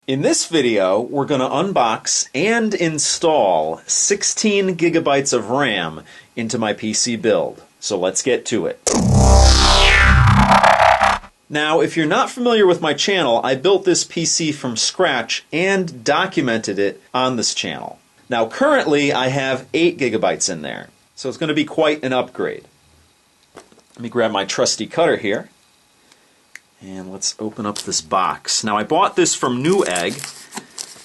In this video, we're going to unbox and install 16 gigabytes of RAM into my PC build. So let's get to it. Now, if you're not familiar with my channel, I built this PC from scratch and documented it on this channel. Now, currently, I have 8 gigabytes in there, so it's going to be quite an upgrade. Let me grab my trusty cutter here. And let's open up this box. Now I bought this from Newegg,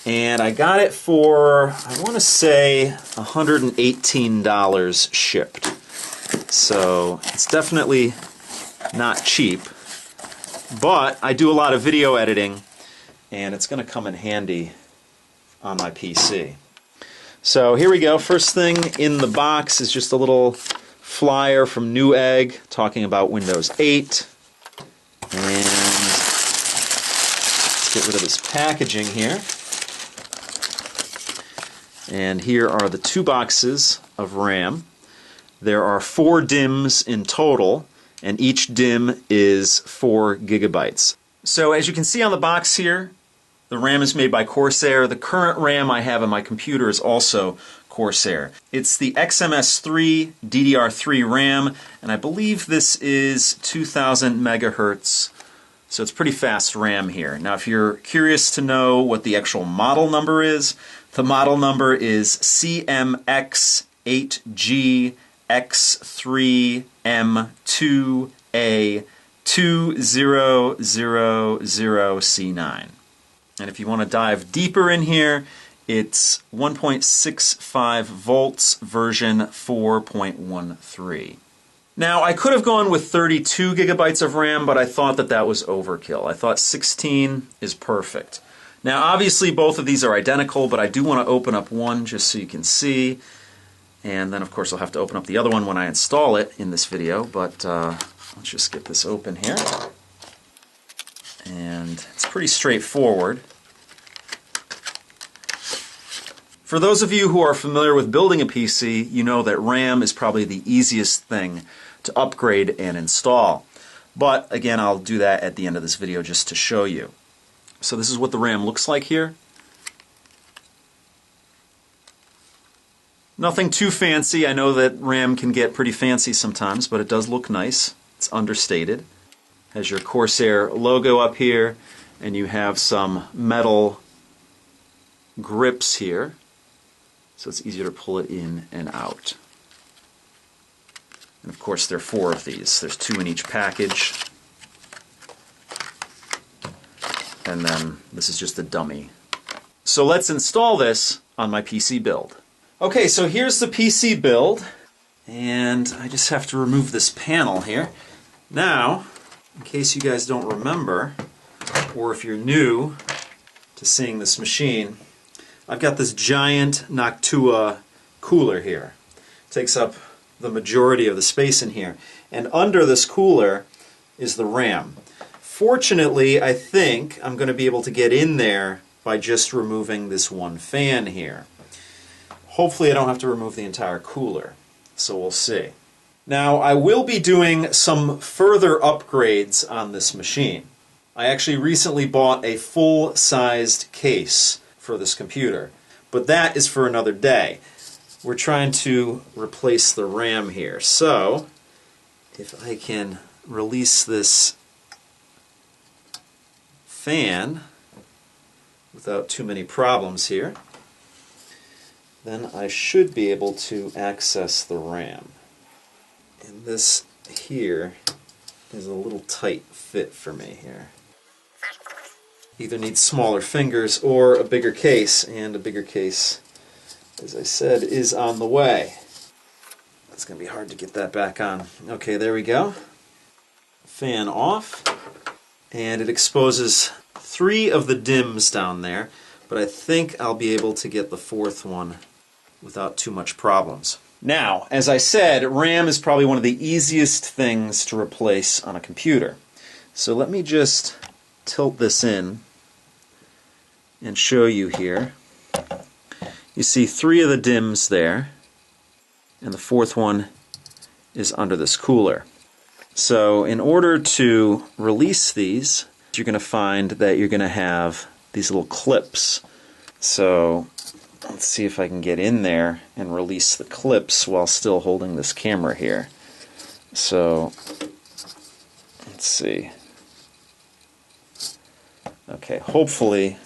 and I got it for, I want to say, $118 shipped. So it's definitely not cheap, but I do a lot of video editing, and it's going to come in handy on my PC. So here we go. First thing in the box is just a little flyer from Newegg talking about Windows 8. And let's get rid of this packaging here. And here are the 2 boxes of RAM. There are 4 DIMMs in total, and each DIMM is 4 gigabytes. So as you can see on the box here, the RAM is made by Corsair. The current RAM I have in my computer is also Corsair. It's the XMS3 DDR3 RAM, and I believe this is 2000MHz, so it's pretty fast RAM here. Now if you're curious to know what the actual model number is, the model number is CMX8G X3M2A2000C9. And if you want to dive deeper in here, it's 1.65 volts version 4.13. Now I could have gone with 32 gigabytes of RAM, but I thought that was overkill. I thought 16 is perfect. Now obviously both of these are identical, but I do want to open up one just so you can see. And then of course I'll have to open up the other one when I install it in this video, but let's just get this open here. And it's pretty straightforward. For those of you who are familiar with building a PC, you know that RAM is probably the easiest thing to upgrade and install. But again, I'll do that at the end of this video just to show you. So this is what the RAM looks like here. Nothing too fancy. I know that RAM can get pretty fancy sometimes, but it does look nice. It's understated. Has your Corsair logo up here, and you have some metal grips here, so it's easier to pull it in and out. And of course there are 4 of these. There's 2 in each package. And then this is just a dummy. So let's install this on my PC build. Okay, so here's the PC build. And I just have to remove this panel here. Now, in case you guys don't remember, or if you're new to seeing this machine, I've got this giant Noctua cooler here. It takes up the majority of the space in here. And under this cooler is the RAM. Fortunately, I think I'm going to be able to get in there by just removing this one fan here. Hopefully I don't have to remove the entire cooler, so we'll see. Now I will be doing some further upgrades on this machine. I actually recently bought a full-sized case for this computer, but that is for another day. We're trying to replace the RAM here, so if I can release this fan without too many problems here, then I should be able to access the RAM. And this here is a little tight fit for me here. Either needs smaller fingers or a bigger case, and a bigger case, as I said, is on the way. It's going to be hard to get that back on. Okay, there we go. Fan off, and it exposes 3 of the DIMMs down there, but I think I'll be able to get the 4th one without too much problems. Now, as I said, RAM is probably one of the easiest things to replace on a computer. So let me just tilt this in and show you here. You see 3 of the DIMMs there, and the 4th one is under this cooler. So in order to release these, you're going to find that you're going to have these little clips. So let's see if I can get in there and release the clips while still holding this camera here. So let's see. Okay, hopefully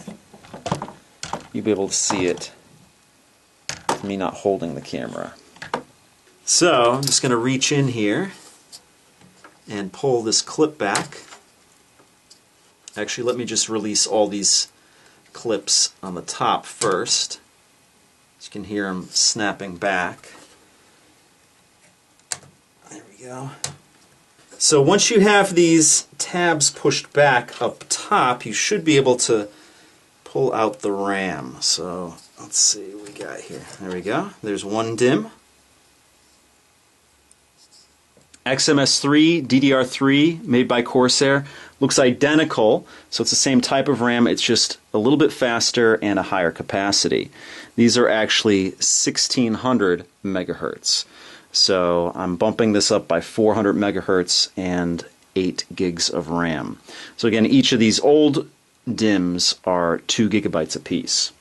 you'll be able to see it with me not holding the camera. So I'm just going to reach in here and pull this clip back. Actually, let me just release all these clips on the top first. You can hear them snapping back. There we go. So once you have these tabs pushed back up top, you should be able to pull out the RAM. So let's see what we got here. There we go. There's one DIMM. XMS3, DDR3, made by Corsair. Looks identical, so it's the same type of RAM, it's just a little bit faster and a higher capacity. These are actually 1600 megahertz. So I'm bumping this up by 400 megahertz and 8 gigs of RAM. So again, each of these old DIMMs are 2 gigabytes apiece.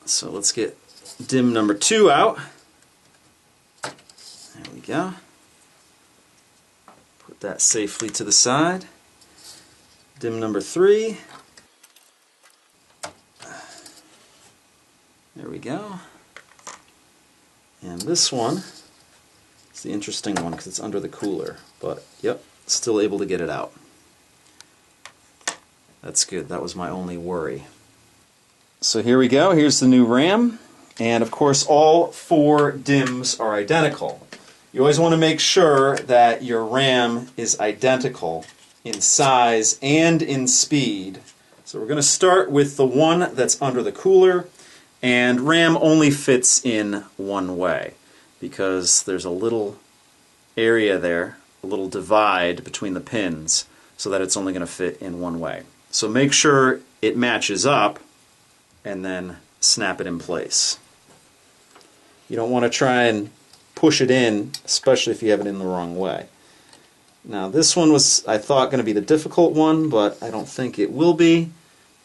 So let's get DIMM number 2 out. There we go. Put that safely to the side. DIMM number 3. There we go. And this one is the interesting one because it's under the cooler. But yep, still able to get it out. That's good. That was my only worry. So here we go. Here's the new RAM. And of course all 4 DIMMs are identical. You always want to make sure that your RAM is identical in size and in speed. So we're going to start with the one that's under the cooler, and RAM only fits in one way because there's a little area there, a little divide between the pins, so that it's only going to fit in one way. So make sure it matches up and then snap it in place. You don't want to try and push it in, especially if you have it in the wrong way. Now this one was, I thought, going to be the difficult one, but I don't think it will be.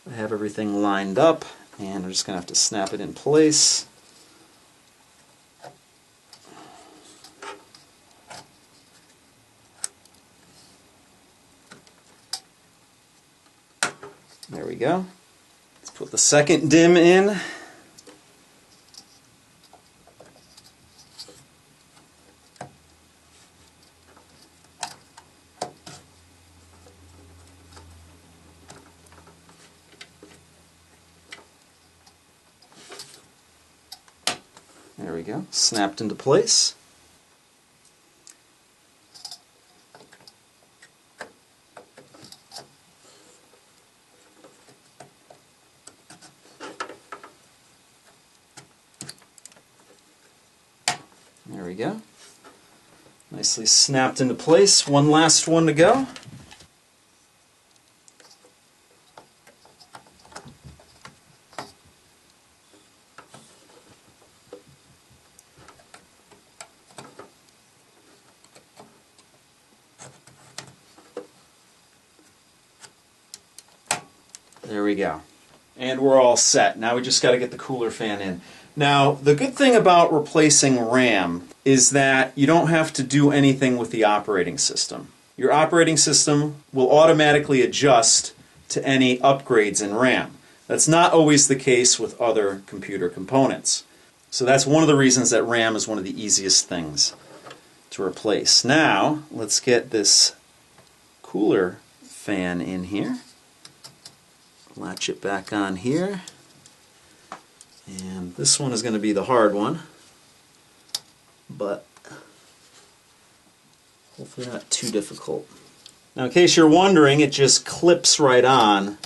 I have everything lined up, and I'm just going to have to snap it in place. There we go. Let's put the second DIMM in. There we go, snapped into place. There we go. Nicely snapped into place. One last one to go. There we go. And we're all set. Now we just got to get the cooler fan in. Now, the good thing about replacing RAM is that you don't have to do anything with the operating system. Your operating system will automatically adjust to any upgrades in RAM. That's not always the case with other computer components. So that's one of the reasons that RAM is one of the easiest things to replace. Now, let's get this cooler fan in here. Latch it back on here. And this one is going to be the hard one, but hopefully not too difficult. Now, in case you're wondering, it just clips right on.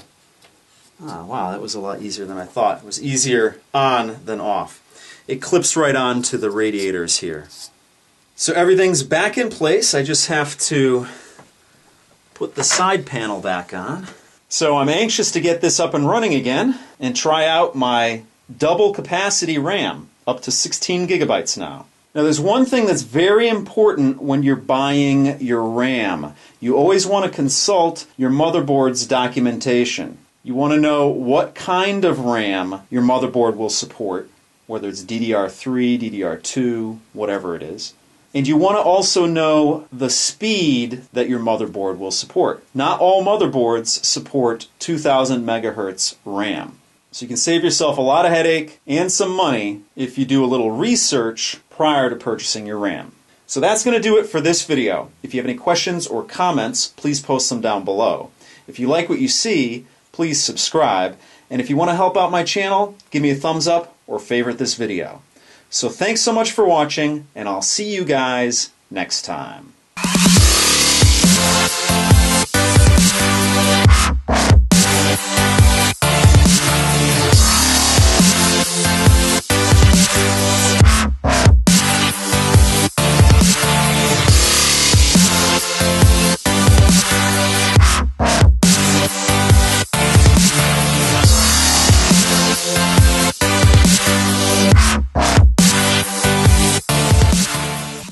Oh, wow, that was a lot easier than I thought. It was easier on than off. It clips right on to the radiators here. So everything's back in place. I just have to put the side panel back on. So I'm anxious to get this up and running again and try out my double capacity RAM, up to 16 gigabytes now. Now there's one thing that's very important when you're buying your RAM. You always want to consult your motherboard's documentation. You want to know what kind of RAM your motherboard will support, whether it's DDR3, DDR2, whatever it is. And you want to also know the speed that your motherboard will support. Not all motherboards support 2000 megahertz RAM. So you can save yourself a lot of headache and some money if you do a little research prior to purchasing your RAM. So that's going to do it for this video. If you have any questions or comments, please post them down below. If you like what you see, please subscribe. And if you want to help out my channel, give me a thumbs up or favorite this video. So thanks so much for watching, and I'll see you guys next time.